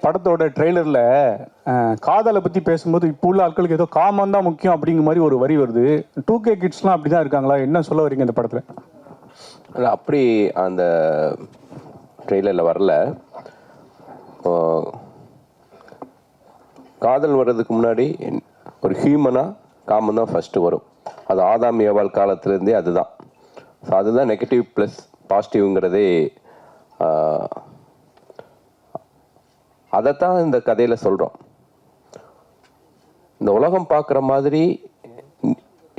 படத்தோட ட்ரெய்லரில் காதலை பற்றி பேசும்போது இப்போ உள்ள ஆட்களுக்கு ஏதோ காமம் தான் முக்கியம் அப்படிங்கிற மாதிரி ஒரு வரி வருது. 2K கிட்ஸ்லாம் அப்படி தான் இருக்காங்களா? என்ன சொல்ல வரீங்க இந்த படத்தில்? இல்லை, அப்படி அந்த ட்ரெய்லரில் வரல. காதல் வர்றதுக்கு முன்னாடி ஒரு ஹியூமனாக காமம் தான் ஃபஸ்ட்டு வரும். அது ஆதாம் ஏவாள் காலத்துலேருந்தே அதுதான். ஸோ அதுதான் நெகட்டிவ் ப்ளஸ் பாசிட்டிவ்ங்கிறதே. அதைத்தான் இந்த கதையில் சொல்கிறோம். இந்த உலகம் பார்க்குற மாதிரி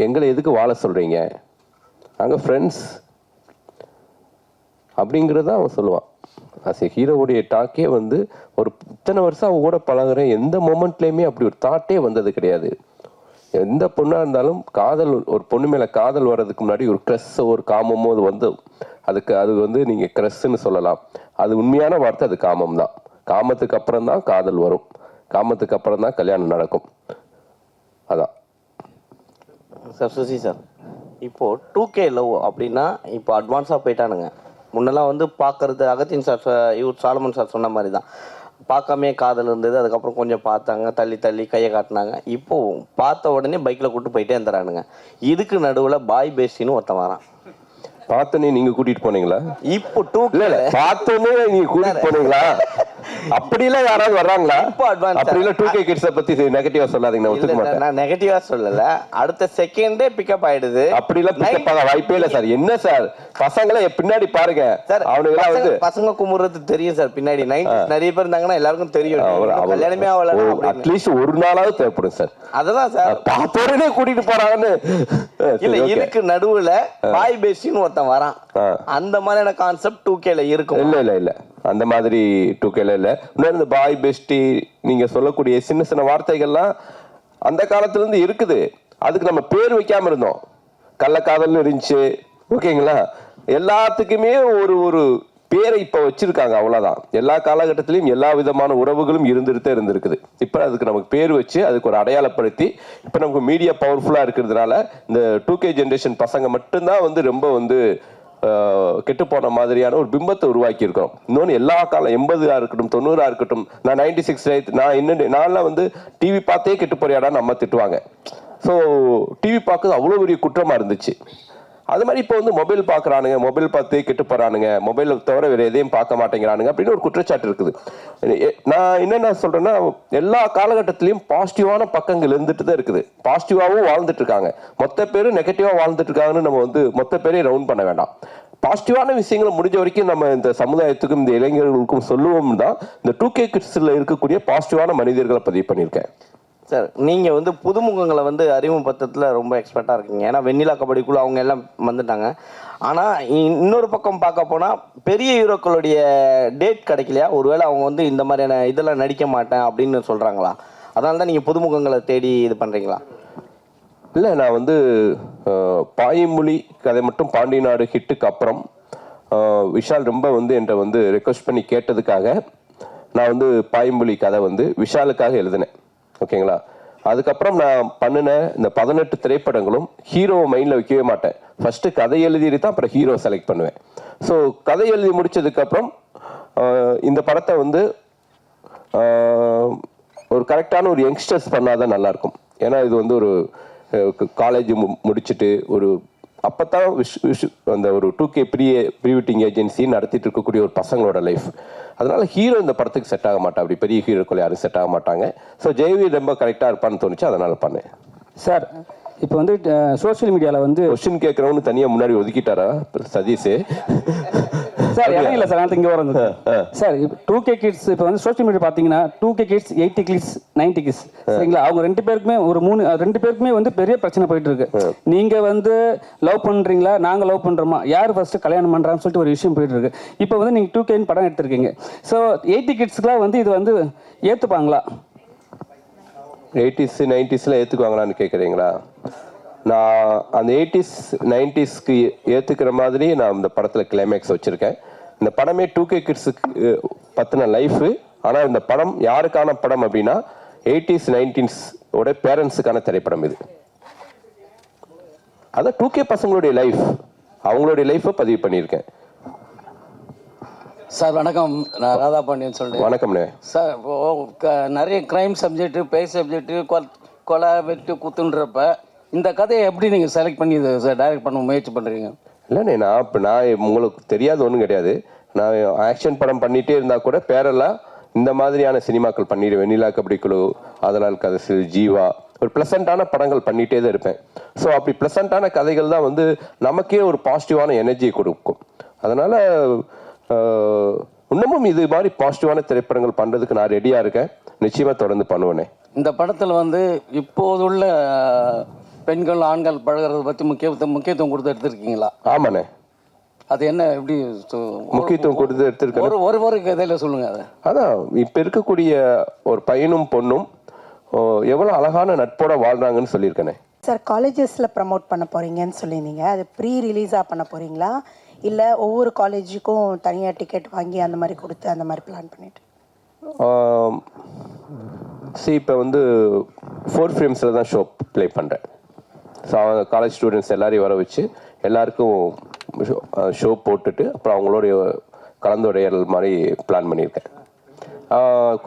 எங்களை எதுக்கு வாழ சொல்கிறீங்க, நாங்கள் ஃப்ரெண்ட்ஸ் அப்படிங்கிறது தான் அவன் சொல்லுவான். அஸ் ஏ ஹீரோவுடைய டாக்கே வந்து ஒரு இத்தனை வருஷம் அவன் கூட பழகுறேன், எந்த மொமெண்ட்லேயுமே அப்படி ஒரு தாட்டே வந்தது கிடையாது. எந்த பொண்ணாக இருந்தாலும் காதல், ஒரு பொண்ணு மேலே காதல் வர்றதுக்கு முன்னாடி ஒரு க்ரஸ்ஸோ ஒரு காமமோ அது வந்து அது வந்து நீங்கள் க்ரஸ்ன்னு சொல்லலாம். அது உண்மையான வார்த்தை, அது காமம் தான். காமத்துக்கு அப்புறம் தான் காதல் வரும், காமத்துக்கு அப்புறம் தான் கல்யாணம் நடக்கும். அதான் சார். சுசி சார், இப்போது 2K லவ் அப்படின்னா இப்போ அட்வான்ஸாக போயிட்டானுங்க. முன்னெல்லாம் வந்து பார்க்கறது அகத்தின் சார் இவர் சாலமன் சார் சொன்ன மாதிரி தான், பார்க்காமே காதல் இருந்தது. அதுக்கப்புறம் கொஞ்சம் பார்த்தாங்க, தள்ளி தள்ளி கையை காட்டினாங்க. இப்போது பார்த்த உடனே பைக்கில் கூப்பிட்டு போயிட்டே இருந்துறானுங்க. இதுக்கு நடுவில் பாய் பேசின்னு ஒருத்தன் வரான். பார்த்தோன்னே நீங்க கூட்டிட்டு போனீங்களா? இப்போ 2K பார்த்தோன்னே நீங்க கூட்டிட்டு போனீங்களா? அப்படிலாம் யாராவது வர்றாங்களா? இப்போ அட்வான்ஸ் அப்படிலாம் 2K கிட்ஸை பத்தி நெகட்டிவா சொல்லாதீங்க, நான் ஒத்துக்க மாட்டேன். நான் நெகட்டிவா சொல்லல, அடுத்த செகண்டே பிக்கப் ஆயிடுது. அப்படிலாம் பிக்கப் ஆக வாய்ப்பே இல்லை சார். என்ன சார், பசங்களை பின்னாடி பாருங்க சார். அவனுக்கு வந்து பசங்க குமுறது தெரியும் சார். பின்னாடி நிறைய பேர் இருந்தாங்கன்னா எல்லாருக்கும் தெரியும். கல்யாணமே ஆகல, அட்லீஸ்ட் ஒரு நாளாவது தேவைப்படும் சார். அததான் சார், பார்த்தோடனே கூட்டிட்டு போறாங்கன்னு இல்ல. இதுக்கு நடுவுல பாய் பேசின்னு ஒருத்தன் வரான். அந்த மாதிரியான கான்செப்ட் 2Kல இருக்கும். இல்ல அந்த மாதிரி 2Kல இல்ல. இந்த பாய் பெஸ்டி நீங்க சொல்லக்கூடிய சின்ன சின்ன வார்த்தைகள்லாம் அந்த காலத்துல இருந்து இருக்குது. அதுக்கு நம்ம பேர் வைக்காம இருந்தோம். கள்ளக்காதல்னு இருந்துச்சு, ஓகேங்களா? எல்லாத்துக்குமே ஒரு பேரை இப்ப வச்சிருக்காங்க, அவ்வளவுதான். எல்லா காலகட்டத்திலையும் எல்லா விதமான உறவுகளும் இருந்திருக்குது. இப்ப அதுக்கு நமக்கு பேர் வச்சு அதுக்கு ஒரு அடையாளப்படுத்தி, இப்ப நமக்கு மீடியா பவர்ஃபுல்லா இருக்கிறதுனால இந்த 2K ஜென்ரேஷன் பசங்க மட்டும்தான் வந்து ரொம்ப வந்து கெட்டு போன மாதிரியான ஒரு பிம்பத்தை உருவாக்கி இருக்கோம். இன்னொன்று எல்லா காலம் 80 இருக்கட்டும் 90 இருக்கட்டும், நான் 96 நான்லாம் வந்து டிவி பார்த்தே கெட்டு போறியாடான்னு அம்மா திட்டுவாங்க. ஸோ டிவி பார்க்குறது அவ்வளோ பெரிய குற்றமாக இருந்துச்சு. அது மாதிரி இப்போ வந்து மொபைல் பார்க்குறானுங்க, மொபைல் பார்த்து கெட்டு போகிறானுங்க, மொபைலை தவிர வேறு எதையும் பார்க்க மாட்டேங்கிறானுங்க அப்படின்னு ஒரு குற்றச்சாட்டு இருக்குது. நான் என்னென்ன சொல்கிறேன்னா, எல்லா காலகட்டத்திலையும் பாசிட்டிவான பக்கங்கள் இருந்துட்டு தான் இருக்குது. பாசிட்டிவாகவும் வாழ்ந்துட்டு இருக்காங்க. மொத்த பேரும் நெகட்டிவாக வாழ்ந்துட்டு இருக்காங்கன்னு நம்ம வந்து மொத்த பேரையும் ரவுண்ட் பண்ண வேண்டாம். பாசிட்டிவான விஷயங்களை முடிஞ்ச வரைக்கும் நம்ம இந்த சமுதாயத்துக்கும் இந்த இளைஞர்களுக்கும் சொல்லுவோம் தான் இந்த 2K கிட்ஸில் இருக்கக்கூடிய பாசிட்டிவான மனிதர்களை பதிவு பண்ணியிருக்கேன். சார், நீங்கள் வந்து புதுமுகங்களை வந்து அறிமுகப்படுத்தத்தில் ரொம்ப எக்ஸ்பர்ட்டாக இருக்கீங்க. ஏன்னா வெண்ணிலா கபடிக்குள்ள அவங்க எல்லாம் வந்துட்டாங்க. ஆனால் இன்னொரு பக்கம் பார்க்க போனால் பெரிய ஹீரோக்களுடைய டேட் கிடைக்கலையா? ஒருவேளை அவங்க வந்து இந்த மாதிரியான இதெல்லாம் நடிக்க மாட்டேன் அப்படின்னு சொல்கிறாங்களா? அதனால தான் நீங்கள் புதுமுகங்களை தேடி இது பண்ணுறீங்களா? இல்லை, நான் வந்து பாய்மொழி கதை மட்டும் பாண்டி நாடு ஹிட்டுக்கு அப்புறம் விஷால் ரொம்ப வந்து என்கிட்ட வந்து ரெக்வஸ்ட் பண்ணி கேட்டதுக்காக நான் வந்து பாய்மொழி கதை வந்து விஷாலுக்காக எழுதினேன், ஓகேங்களா? அதுக்கப்புறம் நான் பண்ணின இந்த 18 திரைப்படங்களும் ஹீரோவை மைண்டில் வைக்கவே மாட்டேன். ஃபர்ஸ்ட் கதை எழுதிட்டு தான் அப்புறம் ஹீரோ செலக்ட் பண்ணுவேன். ஸோ கதை எழுதி முடிச்சதுக்கப்புறம் இந்த படத்தை வந்து ஒரு கரெக்டான ஒரு யங்ஸ்டர்ஸ் பண்ணாதான் நல்லாயிருக்கும். ஏன்னா இது வந்து ஒரு காலேஜ் முடிச்சுட்டு ஒரு அப்போத்தான் அந்த ஒரு 2K ப்ரீ வெட்டிங் ஏஜென்சி நடத்திட்டு இருக்கக்கூடிய ஒரு பசங்களோட லைஃப். அதனால ஹீரோ இந்த படத்துக்கு செட் ஆக மாட்டா, அப்படி பெரிய ஹீரோக்கள் யாரும் செட் ஆக மாட்டாங்க. ஸோ ஜெயவி ரொம்ப கரெக்டாக இருப்பான்னு தோணுச்சு, அதனால பண்ணேன். சார், இப்போ வந்து சோஷியல் மீடியாவில் வந்து கொஸ்டின் கேட்குறவனு தனியாக முன்னாடி ஒதுக்கிட்டாரா சதீஷ்? சார் எனக்கு இல்லை சார், நான் இங்கே வரேன் சார். 2K கிட்ஸ் இப்போ வந்து சோஷியல் மீடியா பார்த்தீங்கன்னா 2K கிட்ஸ் 80 கிட்ஸ் 90 கிட்ஸ், சரிங்களா? அவங்க ரெண்டு பேருக்குமே வந்து பெரிய பிரச்சனை போயிட்டு இருக்கு. நீங்கள் வந்து லவ் பண்ணுறீங்களா, நாங்கள் லவ் பண்ணுறோமா, யார் ஃபர்ஸ்ட் கல்யாணம் பண்ணுறான்னு சொல்லிட்டு ஒரு விஷயம் போயிட்டு இருக்கு. இப்போ வந்து நீங்கள் 2Kன்னு படம் எடுத்திருக்கீங்க. ஸோ 80 கிட்ஸ்க்குலாம் வந்து இது வந்து ஏற்றுப்பாங்களா? 80s 90s ஏற்றுக்குவாங்களான்னு கேட்குறீங்களா? நான் அந்த 80s 90ஸ்க்கு ஏற்றுக்கிற மாதிரி நான் இந்த படத்தில் கிளைமேக்ஸ் வச்சுருக்கேன். இந்த படமே 2K கிட்ஸுக்கு பற்றின லைஃபு. ஆனால் இந்த படம் யாருக்கான படம் அப்படின்னா 80s 90s ஓட பேரண்ட்ஸுக்கான திரைப்படம் இது. அதான் 2K பசங்களுடைய லைஃப், அவங்களுடைய லைஃப்பை பதிவு பண்ணியிருக்கேன். சார் வணக்கம், நான் ராதா பாண்டியன் சொல்கிறேன். வணக்கம்ண்ணே. சார் நிறைய க்ரைம் சப்ஜெக்ட்டு, பேய் சப்ஜெக்ட்டு, கொலை வெட்டு குத்துன்றப்ப இந்த கதையை எப்படி நீங்கள் செலக்ட் பண்ணி இதை சார் டைரக்ட் பண்ண முயற்சி பண்ணுறீங்க? இல்லைண்ணே, நான் உங்களுக்கு தெரியாது ஒன்றும் கிடையாது. நான் ஆக்ஷன் படம் பண்ணிகிட்டே இருந்தால் கூட பேரெல்லாம் இந்த மாதிரியான சினிமாக்கள் பண்ணிடுவேன். வெண்ணிலா கபடி குழு, அதனால் கதை, ஜீவா, ஒரு ப்ளசண்ட்டான படங்கள் பண்ணிகிட்டே தான் இருப்பேன். ஸோ அப்படி ப்ளசண்ட்டான கதைகள் தான் வந்து நமக்கே ஒரு பாசிட்டிவான எனர்ஜியை கொடுக்கும். அதனால் இன்னமும் இது மாதிரி பாசிட்டிவான திரைப்படங்கள் பண்ணுறதுக்கு நான் ரெடியாக இருக்கேன். நிச்சயமாக தொடர்ந்து பண்ணுவேனே. இந்த படத்தில் வந்து இப்போதுள்ள பெண்கள் ஆண்கள் பழகிறத பற்றி முக்கியத்துவம் கொடுத்து எடுத்துருக்கீங்களா? ஆமாண்ணே. அது என்ன எப்படி முக்கியத்துவம் கொடுத்து எடுத்துருக்கேன். ஒரு கதையில் சொல்லுங்கள். அதை அதான் இப்போ இருக்கக்கூடிய ஒரு பையனும் பொண்ணும் எவ்வளோ அழகான நட்போட வாழ்றாங்கன்னு சொல்லியிருக்கேனே. சார், காலேஜஸில் ப்ரமோட் பண்ண போகிறீங்கன்னு சொல்லியிருந்தீங்க. அது ப்ரீ ரிலீஸாக பண்ண போகிறீங்களா, இல்லை ஒவ்வொரு காலேஜுக்கும் தனியாக டிக்கெட் வாங்கி அந்த மாதிரி கொடுத்து அந்த மாதிரி பிளான் பண்ணிட்டு? இப்போ வந்து 4 ஃப்ரேம்ஸில் தான் ஷோ ப்ளே பண்ணுறேன். ஸோ அவங்க காலேஜ் ஸ்டூடெண்ட்ஸ் எல்லாரையும் வர வச்சு எல்லாருக்கும் ஷோ போட்டுட்டு அப்புறம் அவங்களோடைய கலந்துரையாடல் மாதிரி பிளான் பண்ணியிருக்கேன்.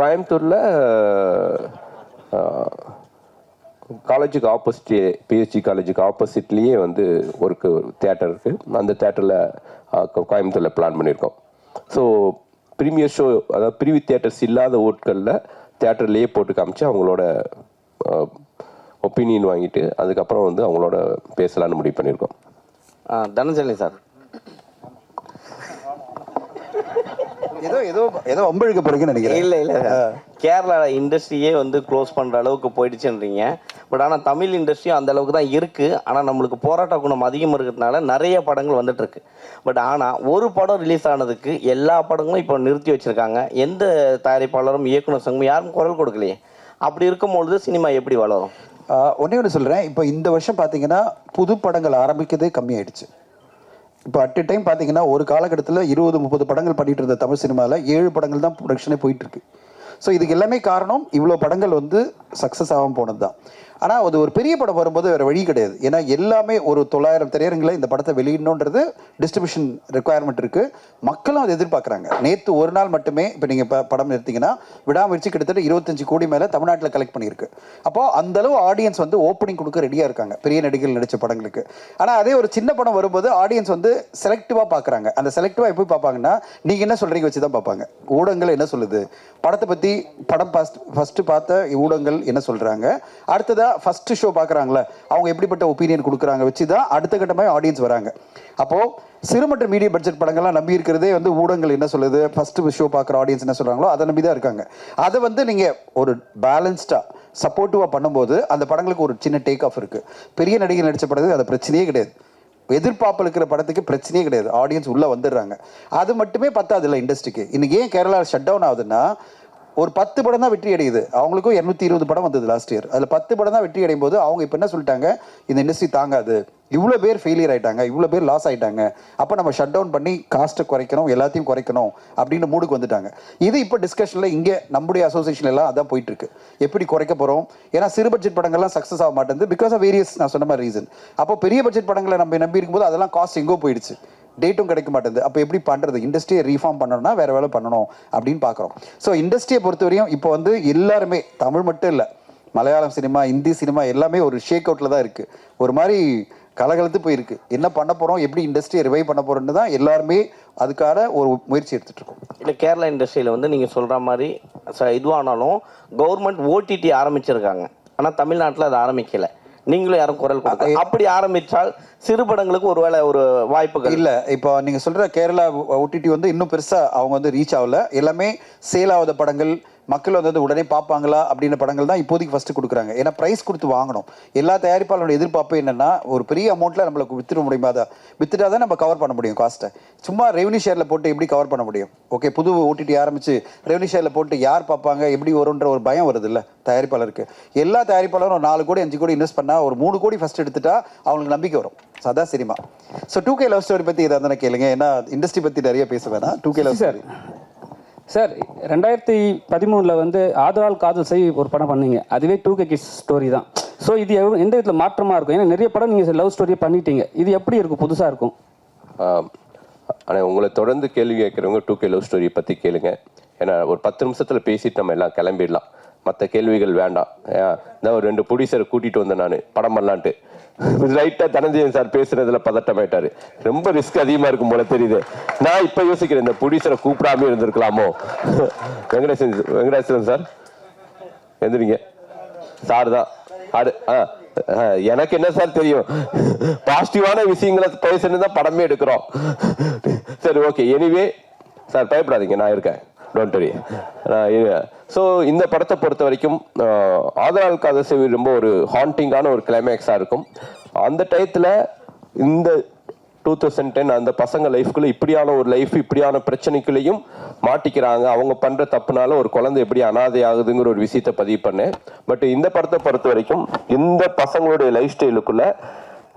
கோயம்புத்தூரில் காலேஜுக்கு ஆப்போசிட்லேயே, பிஹெச்டி காலேஜுக்கு ஆப்போசிட்லேயே வந்து ஒரு தியேட்டர் இருக்குது. அந்த தியேட்டரில் கோயம்புத்தூரில் பிளான் பண்ணியிருக்கோம். ஸோ ப்ரீமியர் ஷோ, அதாவது ப்ரீவி தியேட்டர்ஸ் இல்லாத ஓட்களில் தியேட்டர்லேயே போட்டு காமிச்சு அவங்களோட ஒப்பீனியன் வாங்கிட்டு அதுக்கப்புறம் வந்து அவங்களோட பேசலான்னு முடிவு பண்ணியிருக்கோம். தனஞ்சலி சார், ஏதோ அம்பழுக்க போறீங்கன்னு நினைக்கிறேன். இல்லை கேரளா இண்டஸ்ட்ரியே வந்து க்ளோஸ் பண்ணுற அளவுக்கு போயிடுச்சுன்றீங்க. பட் ஆனால் தமிழ் இண்டஸ்ட்ரியும் அந்த அளவுக்கு தான் இருக்குது. ஆனால் நம்மளுக்கு போராட்ட குணம் அதிகமாக இருக்கிறதுனால நிறைய படங்கள் வந்துட்டுருக்கு. பட் ஆனால் ஒரு படம் ரிலீஸ் ஆனதுக்கு எல்லா படங்களும் இப்போ நிறுத்தி வச்சுருக்காங்க. எந்த தயாரிப்பாளரும் இயக்குனர் சங்கமும் யாரும் குரல் கொடுக்கலையே. அப்படி இருக்கும்பொழுது சினிமா எப்படி வளரும்? ஒன்று சொல்கிறேன். இப்போ இந்த வருஷம் பார்த்தீங்கன்னா புது படங்கள் ஆரம்பிக்கிறதே கம்மியாயிடுச்சு. இப்போ அட் டைம் பார்த்தீங்கன்னா ஒரு காலகட்டத்தில் 20-30 படங்கள் பண்ணிட்டு இருந்த தமிழ் சினிமாவில் 7 படங்கள் தான் ப்ரொடக்ஷனே போயிட்டுருக்கு. ஸோ இதுக்கு எல்லாமே காரணம் இவ்வளோ படங்கள் வந்து சக்ஸஸ் ஆகாமல் போனது தான். ஆனால் அது ஒரு பெரிய படம் வரும்போது வேறு வழி கிடையாது. ஏன்னா எல்லாமே ஒரு 900 திரையரங்களை இந்த படத்தை வெளியிடணுன்றது டிஸ்ட்ரிபியூஷன் ரெக்குவயர்மெண்ட் இருக்குது. மக்களும் அதை எதிர்பார்க்குறாங்க. நேற்று ஒரு நாள் மட்டுமே இப்போ நீங்கள் படம் எடுத்தீங்கன்னா விடாமுயற்சி கிட்டத்தட்ட 25 கோடி மேலே தமிழ்நாட்டில் கலெக்ட் பண்ணியிருக்கு. அப்போது அந்தளவு ஆடியன்ஸ் வந்து ஓப்பனிங் கொடுக்க ரெடியாக இருக்காங்க பெரிய நடிகர்கள் நடித்த படங்களுக்கு. ஆனால் அதே ஒரு சின்ன படம் வரும்போது ஆடியன்ஸ் வந்து செலக்டிவாக பார்க்குறாங்க. அந்த செலக்டிவாக எப்படி பார்ப்பாங்கன்னா நீங்கள் என்ன சொல்கிறீங்க வச்சு தான் பார்ப்பாங்க. ஊடகங்கள் என்ன சொல்லுது, படத்தை பற்றி படம் ஃபஸ்ட்டு பார்த்த ஊடகங்கள் என்ன சொல்கிறாங்க, அடுத்ததாக ஃபர்ஸ்ட் ஷோ பார்க்குறாங்களே அவங்க எப்படிப்பட்ட ஒப்பீனியன் கொடுக்குறாங்க வச்சு தான் அடுத்த கட்டமாக ஆடியன்ஸ் வராங்க. அப்போது சிறு மற்றும் மீடியம் பட்ஜெட் படங்கள்லாம் நம்பி இருக்கிறதே வந்து ஊடகங்கள் என்ன சொல்லுது, ஃபர்ஸ்ட் ஷோ பார்க்குற ஆடியன்ஸ் என்ன சொல்கிறாங்களோ அதை நம்பி தான் இருக்காங்க. அதை வந்து நீங்கள் ஒரு பேலன்ஸ்டாக சப்போர்ட்டிவாக பண்ணும்போது அந்த படங்களுக்கு ஒரு சின்ன டேக் ஆஃப் இருக்குது. பெரிய நடிகர் நடித்த படத்துக்கு அது பிரச்சனையே கிடையாது. எதிர்பார்ப்பு இருக்கிற படத்துக்கு பிரச்சனையே கிடையாது. ஆடியன்ஸ் உள்ளே வந்துடுறாங்க. அது மட்டுமே பத்தாது இல்லை இண்டஸ்ட்ரிக்கு. இன்றைக்கி ஏன் கேரளா ஷட் டவுன் ஆகுதுன்னா ஒரு 10 படம் தான் வெற்றி அடையுது. அவங்களுக்கும் 220 படம் வந்தது லாஸ்ட் இயர். அதில் 10 படம் தான் வெற்றி அடையும் போது அவங்க இப்போ என்ன சொல்லிட்டாங்க, இந்த இண்டஸ்ட்ரி தாங்காது, இவ்வளோ பேர் ஃபெயிலியர் ஆகிட்டாங்க, இவ்வளோ பேர் லாஸ் ஆகிட்டாங்க, அப்போ நம்ம ஷட் டவுன் பண்ணி காஸ்ட்டை குறைக்கணும், எல்லாத்தையும் குறைக்கணும் அப்படின்னு மூடுக்கு வந்துட்டாங்க. இது இப்போ டிஸ்கஷனில் இங்கே நம்முடைய அசோசியேஷன் எல்லாம் அதான் போயிட்டுருக்கு. எப்படி குறைக்க போகிறோம்? ஏன்னா சிறு பட்ஜெட் படங்கள்லாம் சக்ஸஸ் ஆக மாட்டேங்குது பிகாஸ் ஆஃப் வேரியஸ் நான் சொன்ன மாதிரி ரீசன். அப்போ பெரிய பட்ஜெட் படங்களை நம்ம நம்பி இருக்கும்போது அதெல்லாம் காஸ்ட் எங்கோ போயிடுச்சு, டேட்டும் கிடைக்க மாட்டேங்குது. அப்போ எப்படி பண்ணுறது? இண்டஸ்ட்ரியை ரீஃபார்ம் பண்ணணும்னா வேறு வேலை பண்ணணும் அப்படின்னு பார்க்குறோம். ஸோ இண்டஸ்ட்ரியை பொறுத்தவரையும் இப்போ வந்து எல்லாருமே, தமிழ் மட்டும் இல்லை, மலையாளம் சினிமா, இந்தி சினிமா எல்லாமே ஒரு ஷேக் அவுட்டில் தான் இருக்குது. ஒரு மாதிரி கலகலத்து போயிருக்கு. என்ன பண்ண போகிறோம், எப்படி இண்டஸ்ட்ரியை ரிவைவ் பண்ண போகிறோன்னு தான் எல்லாருமே அதுக்கான ஒரு முயற்சி எடுத்துகிட்டு இருக்கோம். இல்லை, கேரளா இண்டஸ்ட்ரியில் வந்து நீங்கள் சொல்கிற மாதிரி இதுவானாலும் கவர்மெண்ட் ஓடிடி ஆரம்பிச்சிருக்காங்க. ஆனால் தமிழ்நாட்டில் அதை ஆரம்பிக்கலை. நீங்களும் யாரும் குரல் கொடுக்க, அப்படி ஆரம்பித்தால் சிறு படங்களுக்கு ஒருவேளை ஒரு வாய்ப்புகள் இல்லை. இப்போ நீங்கள் சொல்கிற கேரளா ஓடிடி வந்து இன்னும் பெருசாக அவங்க வந்து ரீச் ஆகல. எல்லாமே சேல் ஆகாத படங்கள், மக்கள் வந்து உடனே பார்ப்பாங்களா அப்படின்ற படங்கள் தான் இப்போதைக்கு ஃபஸ்ட்டு கொடுக்குறாங்க. ஏன்னா ப்ரைஸ் கொடுத்து வாங்கணும். எல்லா தயாரிப்பாளரோட எதிர்பார்ப்பு என்னென்னா ஒரு பெரிய அமௌண்ட்டில் நம்மளுக்கு வித்துட முடியுமா, அதை வித்துட்டா தான் நம்ம கவர் பண்ண முடியும் காஸ்ட்டை. சும்மா ரெவன்யூ ஷேரில் போட்டு எப்படி கவர் பண்ண முடியும்? ஓகே, புது ஓடிடி ஆரம்பித்து ரெவன்யூ ஷேரில் போட்டு யார் பார்ப்பாங்க, எப்படி வரும்ன்ற ஒரு பயம் வருது இல்லை தயாரிப்பாளருக்கு. எல்லா தயாரிப்பாளரும் 4 கோடி 5 கோடி இன்வெஸ்ட் பண்ணால் ஒரு 3 கோடி ஃபஸ்ட் எடுத்துட்டா அவங்களுக்கு நம்பிக்கை வரும். அதான் cinema. So 2K love story பற்றி எதாவது கேளுங்க. ஏன்னா இண்டஸ்ட்ரி பற்றி நிறைய பேச வேணாம். 2K லவ் ஸ்டோரி சார் 2013 வந்து ஆதலால் காதல் செய் ஒரு படம் பண்ணீங்க. அதுவே 2K கிட்ஸ் ஸ்டோரி தான். ஸோ இது எந்த விதத்தில் மாற்றமாக இருக்கும்? ஏன்னா நிறைய படம் நீங்கள் லவ் ஸ்டோரியை பண்ணிட்டீங்க. இது எப்படி இருக்கும், புதுசாக இருக்கும்? ஆனால் உங்களை தொடர்ந்து கேள்வி கேட்குறவங்க 2K லவ் ஸ்டோரி பற்றி கேளுங்க. ஏன்னா ஒரு 10 நிமிஷத்தில் பேசிட்டு நம்ம எல்லாம் கிளம்பிடலாம். மற்ற கேள்விகள் வேண்டாம். இந்த ஒரு 2 ப்ரொடியூசரை கூட்டிகிட்டு வந்தேன் நான் படம் பண்ணலான்ட்டு. ரைட்டாக தனஞ்சயன் சார் பேசுறதுல பதட்டமாயிட்டாரு. ரொம்ப ரிஸ்க் அதிகமாக இருக்கும் போல தெரியுது. நான் இப்போ யோசிக்கிறேன், இந்த ப்ரொடியூசரை கூப்பிடாம இருந்திருக்கலாமோ. வெங்கடேசன் சார் எந்திரிங்க. சார் தான் எனக்கு என்ன சார் தெரியும், பாசிட்டிவான விஷயங்களை பேசுறது தான் படமே எடுக்கிறோம். சரி, ஓகே. எனிவே சார் பயப்படாதீங்க, நான் இருக்கேன், டோன்ட் வரி. ஸோ இந்த படத்தை பொறுத்த வரைக்கும் ஆதரால் காதல் சேவை ரொம்ப ஒரு ஹாண்டிங்கான ஒரு கிளைமேக்ஸாக இருக்கும். அந்த டயத்தில் இந்த 2010 அந்த பசங்க லைஃப்குள்ள இப்படியான ஒரு லைஃப், இப்படியான பிரச்சனைக்குள்ளேயும் மாட்டிக்கிறாங்க. அவங்க பண்ற தப்புனால ஒரு குழந்தை எப்படி அனாதை ஆகுதுங்கிற ஒரு விஷயத்தை பதிவு பண்ணேன். பட் இந்த படத்தை பொறுத்த வரைக்கும் இந்த பசங்களுடைய லைஃப் ஸ்டைலுக்குள்ள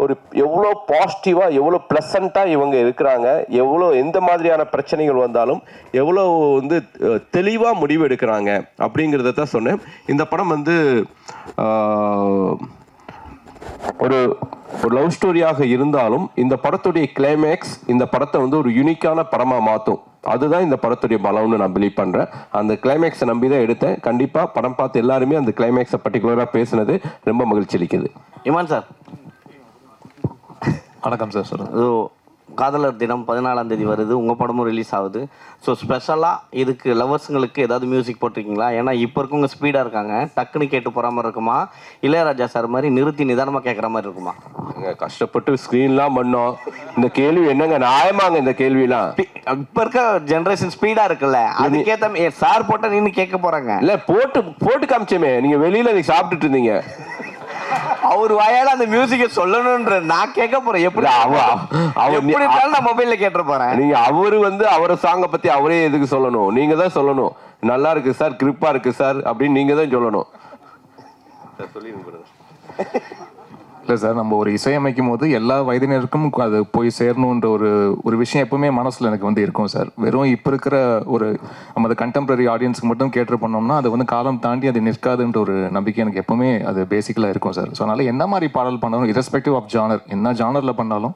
ஒரு எவ்வளோ பாசிட்டிவாக, எவ்வளோ ப்ளசண்ட்டாக இவங்க இருக்கிறாங்க, எவ்வளோ எந்த மாதிரியான பிரச்சனைகள் வந்தாலும் எவ்வளோ வந்து தெளிவாக முடிவு எடுக்கிறாங்க அப்படிங்கிறத தான் சொன்னேன். இந்த படம் வந்து ஒரு லவ் ஸ்டோரியாக இருந்தாலும் இந்த படத்துடைய கிளைமேக்ஸ் இந்த படத்தை வந்து ஒரு யூனிக்கான படமாக மாற்றும். அதுதான் இந்த படத்துடைய பலம்னு நான் பிலீவ் பண்ணுறேன். அந்த கிளைமேக்ஸை நம்பி தான் எடுத்தேன். கண்டிப்பாக படம் பார்த்து எல்லாருமே அந்த கிளைமேக்ஸை பர்டிகுலராக பேசுனது ரொம்ப மகிழ்ச்சி அளிக்குது. இமான் சார் வணக்கம் சார். சொல்லுங்கள். காதலர் தினம் 14ஆம் தேதி வருது, உங்கள் படமும் ரிலீஸ் ஆகுது. ஸோ ஸ்பெஷலாக இதுக்கு லவர்ஸுங்களுக்கு ஏதாவது மியூசிக் போட்டிருக்கீங்களா? ஏன்னா இப்போ இருக்கவங்க ஸ்பீடாக இருக்காங்க, டக்குன்னு கேட்டு போகிற மாதிரி இருக்குமா, இளையராஜா சார் மாதிரி நிறுத்தி நிதானமாக கேட்குற மாதிரி இருக்குமா? கஷ்டப்பட்டு ஸ்க்ரீன்லாம் பண்ணோம். இந்த கேள்வி என்னங்க நியாயமாங்க? இந்த கேள்விலாம் இப்போ இருக்க ஜென்ரேஷன் ஸ்பீடாக இருக்குல்ல, அதுக்கேற்ற சார் போட்டால் நின்று கேட்க போகிறாங்க. இல்லை, போட்டு காமிச்சோமே, நீங்கள் வெளியில் நீங்கள் சாப்பிட்டுட்டு இருந்தீங்க. அவர் வாயால அந்த மியூசிக்கை சொல்லணும்ன்ற நான் கேட்க போறேன். எப்படி நான் மொபைல்ல கேட்டு போறேன். நீங்க அவரு வந்து அவரை சாங்கை பத்தி அவரே எதுக்கு சொல்லணும்? நீங்க தான் சொல்லணும். நல்லா இருக்கு சார், கிரிப்பா இருக்கு சார் அப்படின்னு நீங்க தான் சொல்லணும். இல்லை சார், நம்ம ஒரு இசையமைக்கும் போது எல்லா வயதினருக்கும் அது போய் சேரணுன்ற ஒரு விஷயம் எப்பவுமே மனசில் எனக்கு வந்து இருக்கும் சார். வெறும் இப்போ இருக்கிற ஒரு நம்ம கண்டெம்பரரி ஆடியன்ஸுக்கு மட்டும் கேட்டு பண்ணோம்னா அது வந்து காலம் தாண்டி அது நிற்காதுன்ற ஒரு நம்பிக்கை எனக்கு எப்பவுமே அது பேசிக்கலாக இருக்கும் சார். ஸோ அதனால் என்ன மாதிரி பாடல் பண்ணாலும் இரஸ்பெக்டிவ் ஆஃப் ஜானர், என்ன ஜானரில் பண்ணாலும்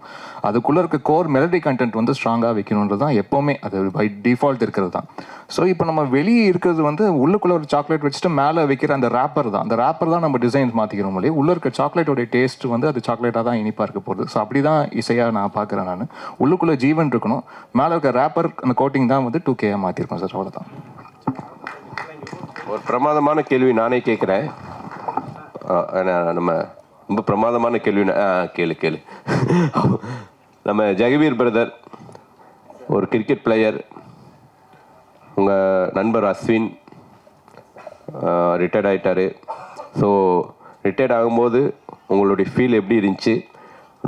அதுக்குள்ளே இருக்க கோர் மெலடி கண்டென்ட் வந்து ஸ்ட்ராங்காக வைக்கணுன்றது தான் எப்போவுமே அது பை டிஃபால்ட் இருக்கிறது தான். ஸோ இப்போ நம்ம வெளியே இருக்கிறது வந்து உள்ளுக்குள்ளே ஒரு சாக்லேட் வச்சுட்டு மேலே வைக்கிற அந்த ரேப்பர் தான். அந்த ரேப்பர் தான் நம்ம டிசைன்ஸ் மாற்றிக்கிறோம் இல்லையா. உள்ளே இருக்க சாக்லேட்டோடைய டேஸ்ட் வந்து அது சாக்லேட்டாக தான் இனிப்பாக இருக்க போகுது. ஸோ அப்படி தான் இசையாக நான் பார்க்குறேன். நான் உள்ளுக்குள்ளே ஜீவன் இருக்கணும், மேலே இருக்க ரேப்பர் அந்த கோட்டிங் தான் வந்து 2K மாற்றிருக்கோம் சார். அவ்வளோதான். ஒரு பிரமாதமான கேள்வி நானே கேட்குறேன். நம்ம ரொம்ப பிரமாதமான கேள்வி. கேளு. நம்ம ஜெகவீர் பிரதர் ஒரு கிரிக்கெட் பிளேயர், உங்கள் நண்பர் அஸ்வின் ரிட்டையர்ட் ஆகிட்டார். ஸோ ரிட்டையர்ட் ஆகும்போது உங்களுடைய ஃபீல் எப்படி இருந்துச்சு?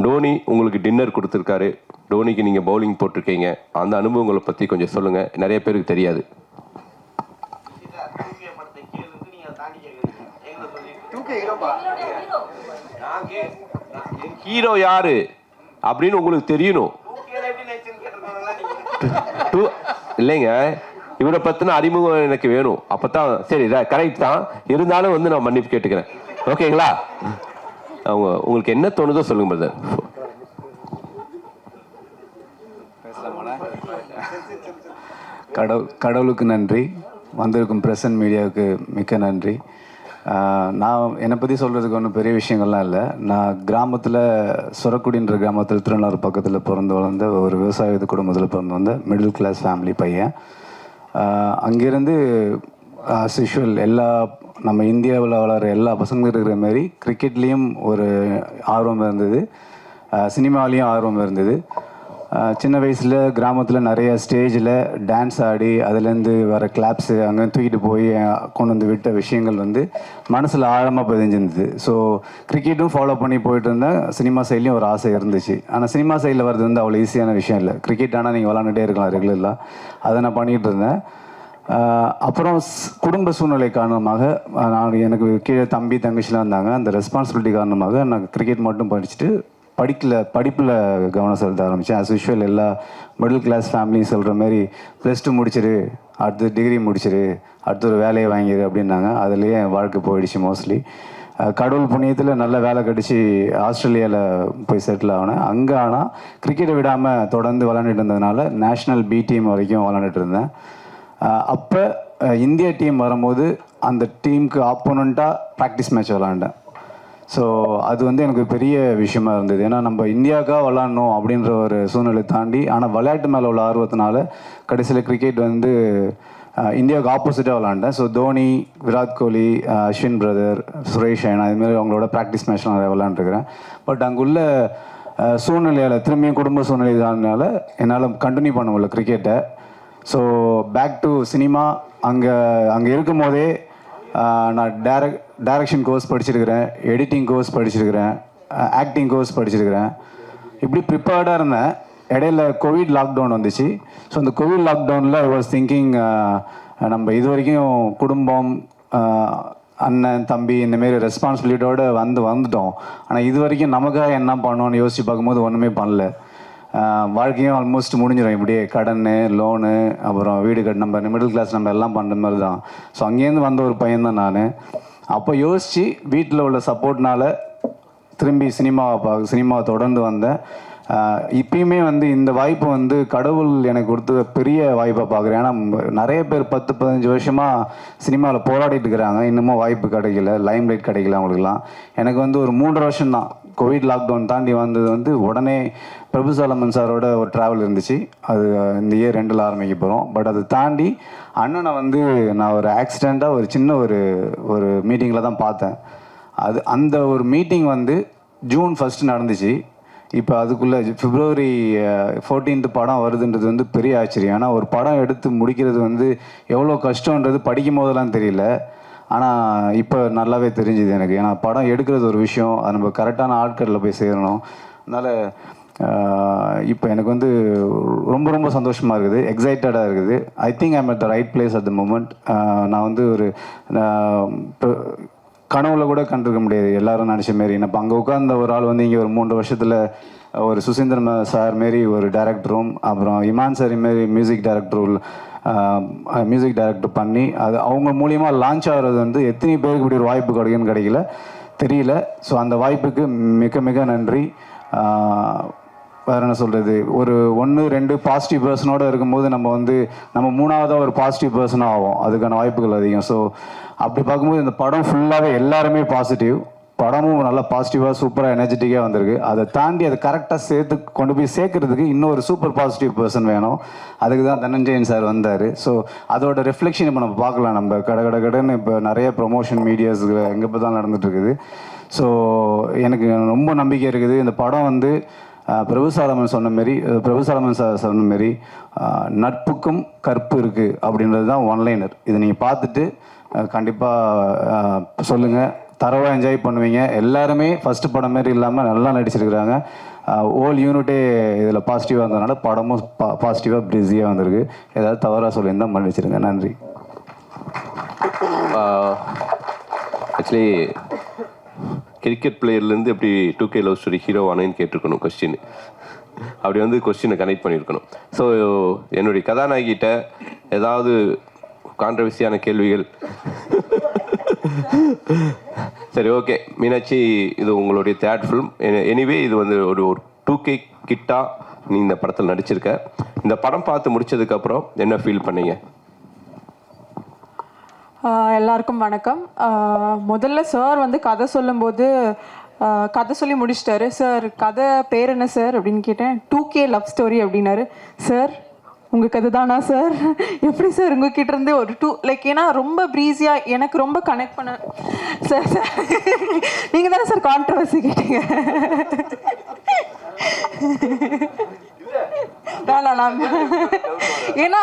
டோனி உங்களுக்கு டின்னர் கொடுத்துருக்காரு, டோனிக்கு நீங்கள் பவுலிங் போட்டிருக்கீங்க, அந்த அனுபவங்களை பற்றி கொஞ்சம் சொல்லுங்கள். நிறைய பேருக்கு தெரியாது. ஹீரோ யாரு அப்படின்னு உங்களுக்கு தெரியணும் இல்லைங்க. இவரை பத்தின அறிமுகம் எனக்கு வேணும். அப்பதான் சரி, கரெக்ட் தான். இருந்தாலும் வந்து நான் மன்னிப்பு கேட்டுக்கிறேன். ஓகேங்களா? அவங்க உங்களுக்கு என்ன தோணுதோ சொல்லுங்க பிரதர். கடவுளுக்கு நன்றி, வந்திருக்கும் பிரசன்ட் மீடியாவுக்கு மிக்க நன்றி. நான் என்னை பற்றி சொல்கிறதுக்கு ஒன்றும் பெரிய விஷயங்கள்லாம் இல்லை. நான் கிராமத்தில் சொரக்குடின்ற கிராமத்தில் திருநள்ளாறு பக்கத்தில் பிறந்து வளர்ந்த ஒரு விவசாய குடும்பத்தில் பிறந்து வந்த மிடில் கிளாஸ் ஃபேமிலி பையன். அங்கேருந்து ஆஸ் யூஷுவல் எல்லா நம்ம இந்தியாவில் வளர எல்லா பசங்களும் இருக்கிற மாதிரி கிரிக்கெட்லேயும் ஒரு ஆர்வம் இருந்தது, சினிமாலேயும் ஆர்வம் இருந்தது. சின்ன வயசில் கிராமத்தில் நிறைய ஸ்டேஜில் டான்ஸ் ஆடி அதுலேருந்து வர கிளாப்ஸு அங்கே தூக்கிட்டு போய் கொண்டு வந்து விட்ட விஷயங்கள் வந்து மனசில் ஆழமாக பதிஞ்சிருந்தது. ஸோ கிரிக்கெட்டும் ஃபாலோ பண்ணி போயிட்டு இருந்தேன். சினிமா சைட்லேயும் ஒரு ஆசை இருந்துச்சு. ஆனால் சினிமா சைடில் வர்றது வந்து அவ்வளோ ஈஸியான விஷயம் இல்லை. கிரிக்கெட் ஆனால் நீங்கள் விளாண்டுட்டே இருக்கலாம் ரெகுலராக, அதை நான் பண்ணிகிட்டு இருந்தேன். அப்புறம் குடும்ப சூழ்நிலை காரணமாக நான் எனக்கு கீழே தம்பி தங்கச்சிலாம் இருந்தாங்க. அந்த ரெஸ்பான்சிபிலிட்டி காரணமாக நான் கிரிக்கெட் மட்டும் படிச்சுட்டு படிப்பில் கவனம் செலுத்த ஆரம்பித்தேன். ஆஸ் யூஷுவல் எல்லா மிடில் கிளாஸ் ஃபேமிலியும் சொல்கிற மாதிரி +2 முடிச்சிரு, அடுத்து டிகிரி முடிச்சிரு, அடுத்து ஒரு வேலையை வாங்கிடு அப்படின்னாங்க. அதுலேயே என் வாழ்க்கை போயிடுச்சு மோஸ்ட்லி. கடவுள் புண்ணியத்தில் நல்ல வேலை கிடச்சி ஆஸ்திரேலியாவில் போய் செட்டில் ஆனேன். அங்கே ஆனால் கிரிக்கெட்டை விடாமல் தொடர்ந்து விளாண்டுட்டு இருந்ததுனால நேஷ்னல் பி டீம் வரைக்கும் விளாண்டுட்டு இருந்தேன். அப்போ இந்தியா டீம் வரும்போது அந்த டீமுக்கு ஆப்போனண்ட்டாக ப்ராக்டிஸ் மேட்ச் விளாண்டேன். ஸோ அது வந்து எனக்கு பெரிய விஷயமா இருந்தது. ஏன்னா நம்ம இந்தியாவுக்காக விளாட்ணும் அப்படின்ற ஒரு சூழ்நிலை தாண்டி, ஆனால் விளையாட்டு மேலே உள்ள ஆர்வத்தினால கடைசியில் கிரிக்கெட் வந்து இந்தியாவுக்கு ஆப்போசிட்டாக விளாண்டேன். ஸோ தோனி, விராட் கோலி, அஸ்வின் பிரதர், சுரேஷ் ரெய்னா இதுமாரி அவங்களோட ப்ராக்டிஸ் மேட்ச்லாம் நிறைய விளாண்டுருக்கிறேன். பட் அங்குள்ள சூழ்நிலையால் திரும்பியும் குடும்ப சூழ்நிலை தானால என்னால் கண்டினியூ பண்ண முடியல கிரிக்கெட்டை. So back to cinema. அங்கே இருக்கும் போதே நான் டைரக்ஷன் கோர்ஸ் படிச்சிருக்கிறேன், எடிட்டிங் கோர்ஸ் படிச்சிருக்கிறேன், ஆக்டிங் கோர்ஸ் படிச்சிருக்கிறேன். இப்படி ப்ரிப்பேர்டாக இருந்தேன். இடையில கோவிட் லாக்டவுன் வந்துச்சு. ஸோ அந்த கோவிட் லாக்டவுனில் ஐ வாஸ் திங்கிங், நம்ம இது வரைக்கும் குடும்பம், அண்ணன் தம்பி இந்தமாரி ரெஸ்பான்சிபிலிட்டியோடு வந்துட்டோம். ஆனால் இது வரைக்கும் நமக்காக என்ன பண்ணோன்னு யோசித்து பார்க்கும்போது ஒன்றுமே பண்ணல. வாழ்க்கையும் ஆல்மோஸ்ட் முடிஞ்சிடும். இப்படியே கடன், லோனு, அப்புறம் வீடு கட்டு, நம்ம மிடில் கிளாஸ் நம்ம எல்லாம் பண்ணுற மாதிரி தான். ஸோ அங்கேருந்து வந்த ஒரு பையன்தான் நான். அப்போ யோசித்து வீட்டில் உள்ள சப்போர்ட்னால திரும்பி சினிமாவை தொடர்ந்து வந்தேன். இப்பயுமே வந்து இந்த வாய்ப்பு வந்து கடவுள் எனக்கு கொடுத்த பெரிய வாய்ப்பாக பார்க்குறேன். ஏன்னா நிறைய பேர் 10-15 வருஷமாக சினிமாவில் போராடிட்டு இருக்கிறாங்க, இன்னமும் வாய்ப்பு கிடைக்கல, லைம் லைட் கிடைக்கல அவங்களுக்குலாம். எனக்கு வந்து ஒரு 3 வருஷம் தான். கோவிட் லாக்டவுன் தாண்டி வந்தது வந்து உடனே பிரபு சாலமன் சாரோட ஒரு ட்ராவல் இருந்துச்சு. அது இந்த இயர் 2 ஆரம்பிக்க போகிறோம். பட் அதை தாண்டி அண்ணனை வந்து நான் ஒரு ஆக்சிடெண்ட்டாக ஒரு சின்ன ஒரு மீட்டிங்கில் தான் பார்த்தேன். அந்த ஒரு மீட்டிங் வந்து ஜூன் 1 நடந்துச்சு. இப்போ அதுக்குள்ளே February 14 படம் வருதுன்றது வந்து பெரிய ஆச்சரியம். ஆனால் ஒரு படம் எடுத்து முடிக்கிறது வந்து எவ்வளோ கஷ்டன்றது படிக்கும் போதெல்லாம் தெரியல. ஆனால் இப்போ நல்லாவே தெரிஞ்சுது எனக்கு. ஏன்னா படம் எடுக்கிறது ஒரு விஷயம், அது நம்ம கரெக்டான ஆட்களில் போய் சேரணும். அதனால் இப்போ எனக்கு வந்து ரொம்ப ரொம்ப சந்தோஷமாக இருக்குது, எக்ஸைட்டடாக இருக்குது. I think I'm at the right place at the moment. நான் வந்து ஒரு கனவுல கூட கண்டிருக்க முடியாது எல்லாரும் நினச்ச மாரி. நான் இப்போ அங்கே உட்கார்ந்த ஒரு ஆள் வந்து இங்கே ஒரு 3 வருஷத்தில் ஒரு சுசீந்திரன் சார் மாரி ஒரு டைரக்டரும், அப்புறம் இமான் சார் மாரி மியூசிக் டைரக்டர் பண்ணி அது அவங்க மூலியமாக லான்ச் ஆகிறது வந்து எத்தனை பேருக்கு இப்படி ஒரு வாய்ப்பு கிடைக்குன்னு கிடைக்கல தெரியல. ஸோ அந்த வாய்ப்புக்கு மிக மிக நன்றி. வேறு என்ன சொல்கிறது, ஒரு 1-2 பாசிட்டிவ் பர்சனோடு இருக்கும்போது நம்ம 3ஆவதாக ஒரு பாசிட்டிவ் பர்சனாக ஆகும். அதுக்கான வாய்ப்புகள் அதிகம். ஸோ அப்படி பார்க்கும்போது இந்த படம் ஃபுல்லாகவே எல்லாருமே பாசிட்டிவ். படமும் நல்லா பாசிட்டிவாக சூப்பராக எனர்ஜெட்டிக்காக வந்திருக்கு. அதை தாண்டி அதை கரெக்டாக கொண்டு போய் சேர்க்கறதுக்கு இன்னொரு சூப்பர் பாசிட்டிவ் பர்சன் வேணும். அதுக்கு தான் தனஞ்சயன் சார் வந்தார். ஸோ அதோட ரிஃப்ளெக்ஷன் இப்போ நம்ம பார்க்கலாம். நம்ம கடைன்னு இப்போ நிறைய ப்ரொமோஷன் மீடியாஸ் எங்கே இப்போ தான் நடந்துகிட்ருக்குது. ஸோ எனக்கு ரொம்ப நம்பிக்கை இருக்குது. இந்த படம் வந்து பிரபு சாலமன் சார் சொன்ன மாரி நட்புக்கும் கற்பு இருக்குது அப்படின்றது தான் ஒன்லைனர். இதை நீங்கள் பார்த்துட்டு கண்டிப்பாக சொல்லுங்கள், தரவாக என்ஜாய் பண்ணுவீங்க. எல்லாருமே ஃபஸ்ட்டு படம் மாரி இல்லாமல் நல்லா நடிச்சிருக்கிறாங்க. ஓல் யூனிட்டே இதில் பாசிட்டிவாக இருந்ததுனால படமும் பாசிட்டிவாக பிஸியாக வந்திருக்கு. ஏதாவது தவறாக சொல்லியிருந்தால் மன்னிச்சிருங்க. நன்றி. ஆக்சுவலி கிரிக்கெட் பிளேயர்லேருந்து எப்படி 2K லவ் ஸ்டோரி ஹீரோ ஆனேன்னு கேட்டிருக்கணும் கொஸ்டின். அப்படி வந்து கொஸ்டினை கனெக்ட் பண்ணியிருக்கணும். ஸோ என்னுடைய கதாநாயகிட்ட ஏதாவது கான்ட்ரவர்சியான கேள்விகள்? சரி, ஓகே. மீனாட்சி, இது உங்களுடைய 3rd ஃபிலிம். எனிவே இது வந்து ஒரு 2K கிட்டா நீ இந்த படத்தில் நடிச்சிருக்க. இந்த படம் பார்த்து முடிச்சதுக்கப்புறம் என்ன ஃபீல் பண்ணீங்க? எல்லாருக்கும் வணக்கம். முதல்ல சார் வந்து கதை சொல்லும்போது கதை சொல்லி முடிச்சிட்டாரு. சார் கதை பேர் என்ன சார் அப்படின்னு கேட்டேன். 2K லவ் ஸ்டோரி அப்படின்னாரு. சார் உங்கள் கதை தானா சார்? எப்படி சார் உங்ககிட்ட இருந்து ஒரு ஏன்னா ரொம்ப ப்ரீஸியாக எனக்கு ரொம்ப கனெக்ட் பண்ண சார். சார் நீங்கள் தானே சார் கான்ட்ரவர்சி கேட்டீங்க? ஏன்னா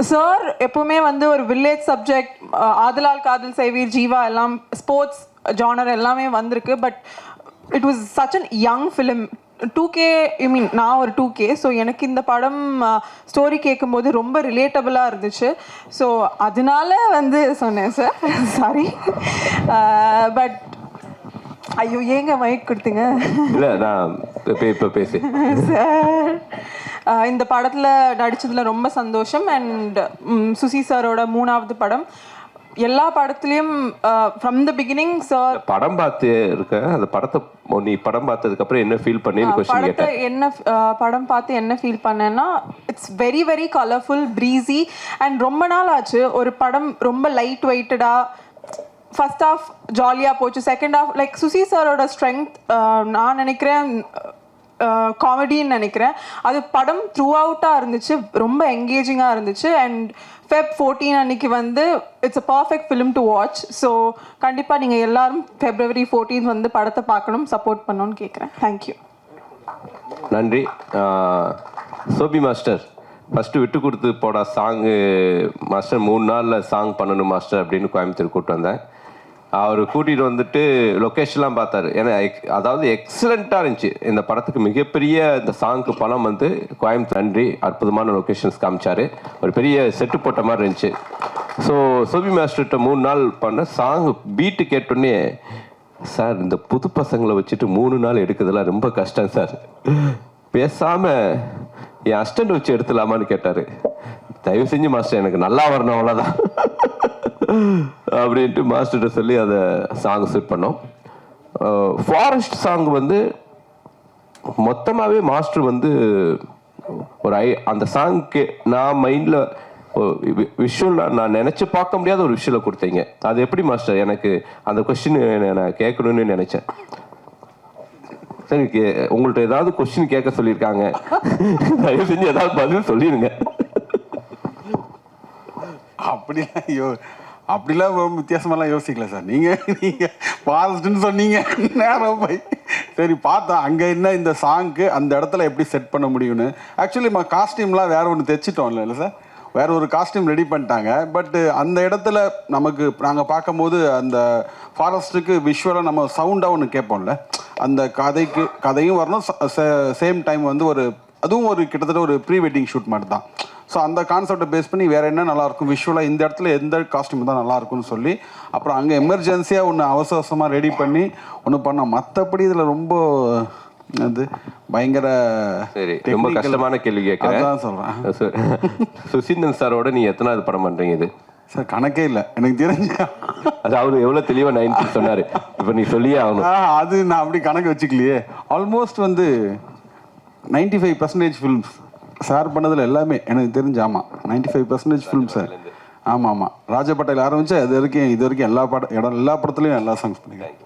சார் எப்பவுமே வந்து ஒரு வில்லேஜ் சப்ஜெக்ட், ஆதலால் காதல் செய்வீர், ஜீவா எல்லாம் ஸ்போர்ட்ஸ் ஜானர் எல்லாமே வந்திருக்கு. But it was such an young film. 2K நான் ஒரு 2K. ஸோ எனக்கு இந்த படம் ஸ்டோரி கேட்கும்போது ரொம்ப ரிலேட்டபிளாக இருந்துச்சு. ஸோ அதனால வந்து சொன்னேன் சார். சாரி. பட் ஐயோ ஏங்க மைக் கொடுத்தீங்க? இல்லை, நான் இப்போ பேசி சார் இந்த படத்தில் நடித்ததில் ரொம்ப சந்தோஷம். அண்ட் சுசி சாரோட 3ஆவது படம். எல்லா படத்துலையும் ஃப்ரம் த பிகினிங் சார் படம் பார்த்து இருக்க அந்த படத்தை நீ படம் பார்த்ததுக்கு அப்புறம் என்ன ஃபீல் பண்ணேன்னு கொஸ்டின் படத்தை கேட்டேன். என்ன படம் பார்த்து என்ன ஃபீல் பண்ணேன்னா it's very very colourful breezy and ரொம்ப நாள் ஆச்சு ஒரு படம் ரொம்ப லைட் வெயிட்டடாக. ஃபர்ஸ்ட் ஹாஃப் ஜாலியாக போச்சு, செகண்ட் ஹாஃப் லைக் சுசி சாரோட ஸ்ட்ரென்த் நான் நினைக்கிறேன் காமெடின்னு நினைக்கிறேன். அது படம் த்ரூ அவுட்டாக இருந்துச்சு, ரொம்ப என்கேஜிங்காக இருந்துச்சு. அண்ட் Feb 14 அன்னைக்கு வந்து it's a perfect film to watch. So கண்டிப்பாக நீங்கள் எல்லாரும் February 14 வந்து படத்தை பார்க்கணும், சப்போர்ட் பண்ணணும்னு கேட்குறேன். தேங்க்யூ. நன்றி. சோபி மாஸ்டர் ஃபஸ்ட்டு விட்டு கொடுத்து போட சாங்கு மாஸ்டர் 3 நாளில் சாங் பண்ணணும் மாஸ்டர் அப்படின்னு கோயம்புத்தூர் கூப்பிட்டு வந்தேன். அவர் கூட்டிகிட்டு வந்துட்டு லொக்கேஷன்லாம் பார்த்தாரு. ஏன்னா அதாவது எக்ஸலண்ட்டாக இருந்துச்சு இந்த படத்துக்கு. மிகப்பெரிய இந்த சாங்க்கு பணம் வந்து கோயம்புத்தூர். நன்றி, அற்புதமான லொக்கேஷன்ஸ் காமிச்சார். ஒரு பெரிய செட்டு போட்ட மாதிரி இருந்துச்சு. ஸோ சோபி மாஸ்டர்கிட்ட 3 நாள் பண்ண சாங் பீட்டு கேட்டோன்னே, சார் இந்த புது பசங்களை வச்சுட்டு 3 நாள் எடுக்கிறதுலாம் ரொம்ப கஷ்டம் சார், பேசாமல் என் அஸ்டண்ட் வச்சு எடுத்துலாமான்னு கேட்டார். தயவு செஞ்சு மாஸ்டர் எனக்கு நல்லா வரணும் அவ்வளோதான் அப்படின்ட்டு மாஸ்டர்கிட்ட சொல்லி அதை சாங் ஷூட் பண்ணோம். ஃபாரஸ்ட் சாங் வந்து மொத்தமாகவே மாஸ்டர் வந்து ஒரு அந்த சாங்க்கு நான் மைண்டில் விஷுவலாக நான் நினச்சி பார்க்க முடியாத ஒரு விஷுவலை கொடுத்தீங்க. அது எப்படி மாஸ்டர்? எனக்கு அந்த கொஸ்டின் நான் கேட்கணும்னு நினச்சேன். சரி, உங்கள்கிட்ட ஏதாவது கொஸ்டின் கேட்க சொல்லியிருக்காங்க, தயவு செஞ்சு ஏதாவது பதில் சொல்லிடுங்க. அப்படிலாம் வித்தியாசமெல்லாம் யோசிக்கல சார். நீங்கள் ஃபாரஸ்ட்னு சொன்னீங்க, நேரம் போய் சரி பார்த்தா அங்கே என்ன இந்த சாங்க்கு அந்த இடத்துல எப்படி செட் பண்ண முடியும்னு. ஆக்சுவலி நம்ம காஸ்டியூம்லாம் வேறு ஒன்று தைச்சிட்டோம் இல்லை சார், வேறு ஒரு காஸ்டியூம் ரெடி பண்ணிட்டாங்க. பட்டு அந்த இடத்துல நமக்கு நாங்கள் பார்க்கும்போது அந்த ஃபாரஸ்ட்டுக்கு விஷுவலாக நம்ம சவுண்டாக ஒன்று கேட்போம்ல, அந்த கதையும் வரணும், சேம் டைம் வந்து ஒரு அதுவும் ஒரு கிட்டத்தட்ட ஒரு ப்ரீ வெட்டிங் ஷூட் மாதிரி தான். ஸோ அந்த கான்செப்டை பேஸ் பண்ணி வேறு என்ன நல்லாயிருக்கும் விஷுவலாக, இந்த இடத்துல எந்த காஸ்டியூம் தான் நல்லாயிருக்கும்னு சொல்லி அப்புறம் அங்கே எமர்ஜென்சியாக ஒன்று அவசரமாக ரெடி பண்ணி ஒன்று பண்ணோம். மற்றபடி இதில் ரொம்ப அது பயங்கர சரி, ரொம்ப கஷ்டமான கேள்வி கேட்குறேன். அதான் சொல்கிறேன். சுசீந்திரன் சாரோட நீ எத்தனாவது படம் பண்ணுறீங்க இது? சார் கணக்கே இல்லை எனக்கு தெரிஞ்சு. அது அவர் எவ்வளோ தெளிவாக 90 சொன்னார், இப்போ நீ சொல்லியே ஆகணும். அது நான் அப்படி கணக்கு வச்சுக்கலையே. ஆல்மோஸ்ட் வந்து 95% ஃபிலிம்ஸ் சார் பண்ணதில் எல்லாமே எனக்கு தெரிஞ்சு. ஆமாம், 95% ஃபிலிம் சார். ஆமாம் ஆமாம், ராஜா பட்டேல் ஆரம்பித்தா இது வரைக்கும் எல்லா படத்துலையும் எல்லா சாங்ஸ் பண்ணிக்கிறேன்.